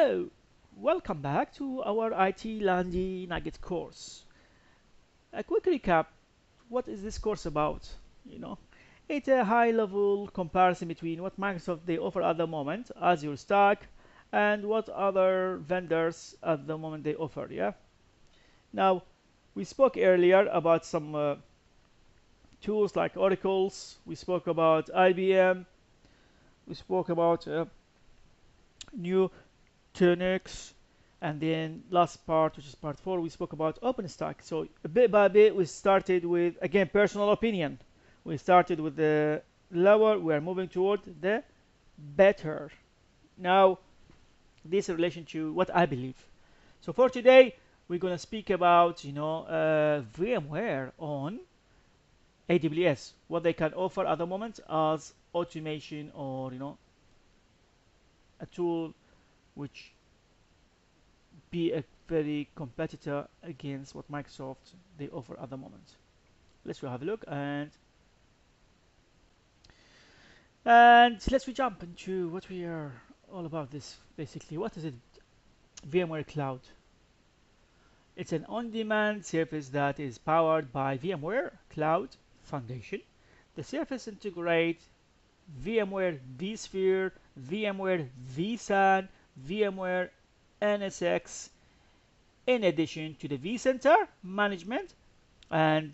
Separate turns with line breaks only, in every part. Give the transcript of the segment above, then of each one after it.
Hello, welcome back to our IT Landy Nugget course. A quick recap, what is this course about? You know, it's a high-level comparison between what Microsoft they offer at the moment, Azure Stack, and what other vendors at the moment they offer, yeah? Now, we spoke earlier about some tools like Oracles, we spoke about IBM, we spoke about Nutanix, and then last part, which is part 4, we spoke about OpenStack. So bit by bit, we started with, again, personal opinion. We started with the lower, we are moving toward the better. Now, this in relation to what I believe. So for today, we're going to speak about, VMware on AWS, what they can offer at the moment as automation or, a tool which be a very competitor against what Microsoft they offer at the moment. Let's go have a look and let's jump into what we are all about. This basically, what is it? VMware Cloud. It's an on-demand service that is powered by VMware Cloud Foundation. The service integrates VMware vSphere, VMware vSAN, VMware NSX, in addition to the vCenter management, and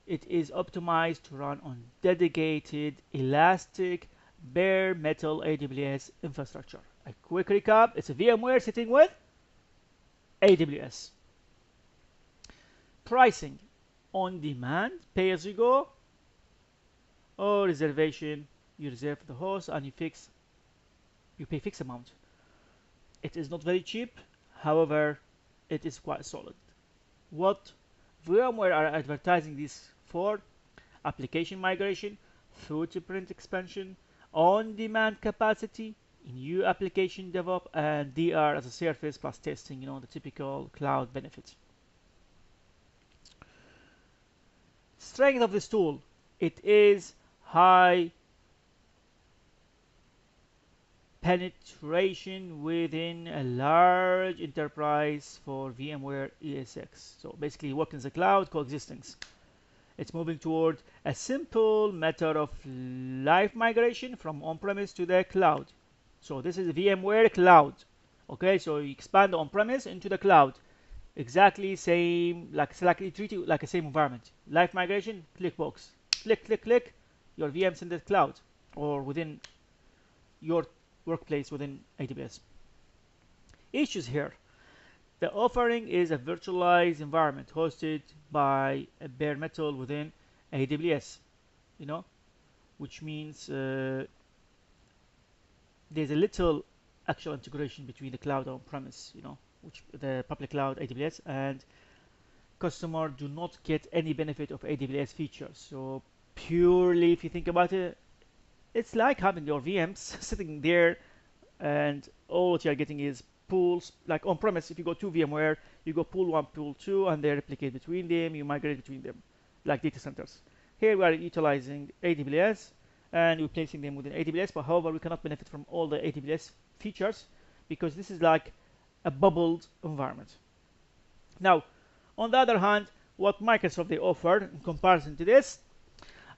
it is optimized to run on dedicated, elastic, bare metal AWS infrastructure. A quick recap, it's a VMware sitting with AWS. Pricing, on demand, pay as you go, or reservation, you reserve the host and you pay fixed amount. It is not very cheap, however, it is quite solid. What VMware are advertising this for: application migration, footprint expansion, on-demand capacity, new application DevOps, and DR as a service plus testing, the typical cloud benefits. Strength of this tool, it is high penetration within a large enterprise for VMware ESX. So basically work in the cloud, coexistence. It's moving toward a simple method of live migration from on-premise to the cloud. So this is VMware Cloud. Okay, so you expand on-premise into the cloud. Exactly same, like treat it like a same environment. Live migration, click box. Click, click, click. Your VMs in the cloud or within your workplace within AWS. Issues here. The offering is a virtualized environment hosted by a bare metal within AWS, which means there's a little actual integration between the cloud and on-premise, which the public cloud AWS, and customers do not get any benefit of AWS features. So purely, if you think about it, it's like having your VMs sitting there and all what you're getting is pools. Like on-premise, if you go to VMware, you go pool 1, pool 2, and they replicate between them, you migrate between them, like data centers. Here we are utilizing AWS and replacing them within AWS, but however, we cannot benefit from all the AWS features because this is like a bubbled environment. Now, on the other hand, what Microsoft they offered in comparison to this,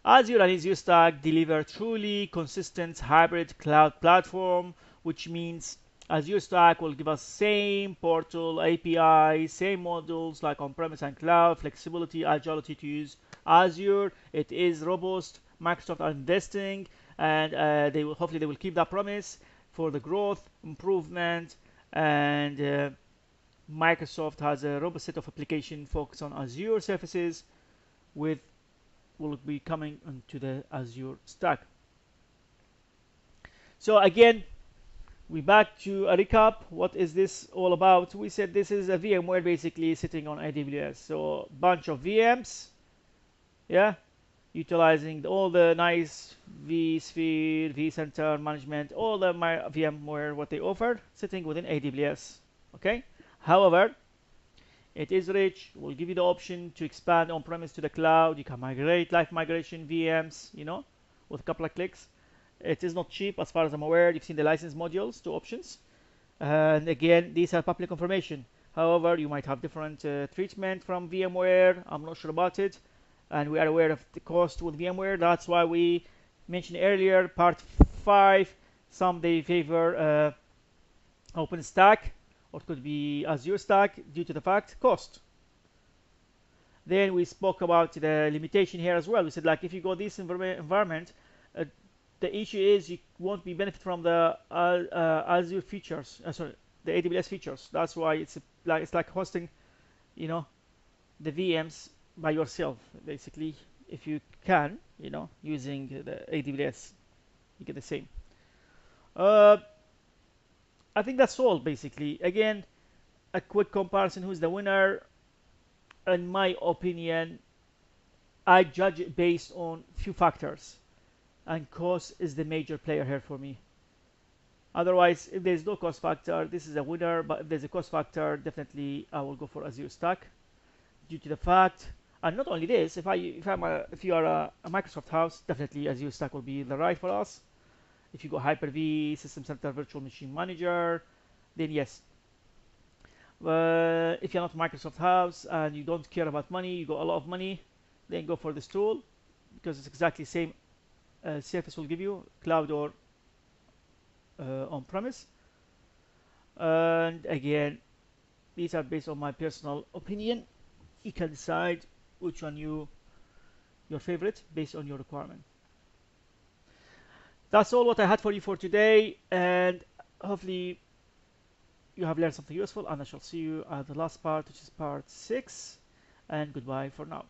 Azure and Azure Stack deliver truly consistent hybrid cloud platform, which means Azure Stack will give us same portal, API, same modules like on-premise and cloud, flexibility, agility to use Azure. It is robust. Microsoft are investing, and hopefully they will keep that promise for the growth, improvement, and Microsoft has a robust set of application focused on Azure services will be coming into the Azure Stack. So again, we back to a recap. What is this all about? We said this is a VMware basically sitting on AWS. So bunch of VMs, yeah, utilizing all the nice vSphere, vCenter management, all the VMware what they offer sitting within AWS. Okay. However, it is rich. We'll give you the option to expand on-premise to the cloud. You can migrate live migration VMs, with a couple of clicks. It is not cheap as far as I'm aware. You've seen the license modules, 2 options. And again, these are public information. However, you might have different treatment from VMware. I'm not sure about it, and we are aware of the cost with VMware. That's why we mentioned earlier, part 5. Some they favor OpenStack, or it could be Azure Stack, due to the fact cost. Then we spoke about the limitation here as well. We said, like, if you go this environment, uh, the issue is you won't be benefit from the Azure features. Sorry, the AWS features. That's why it's like hosting, the VMs by yourself. Basically, if you can, using the AWS, you get the same. Uh, I think that's all basically. Again, a quick comparison. Who's the winner? In my opinion, I judge it based on few factors, and cost is the major player here for me. Otherwise, if there's no cost factor, this is a winner. But if there's a cost factor, definitely I will go for Azure Stack due to the fact. And not only this, if you are a Microsoft house, definitely Azure Stack will be the right for us. If you go Hyper-V, System Center Virtual Machine Manager, then yes. If you're not Microsoft house and you don't care about money, you got a lot of money, then go for this tool, because it's exactly the same service will give you, cloud or on-premise. And again, these are based on my personal opinion. You can decide which one your favorite based on your requirement. That's all what I had for you for today, and hopefully you have learned something useful, and I shall see you at the last part, which is part 6, and goodbye for now.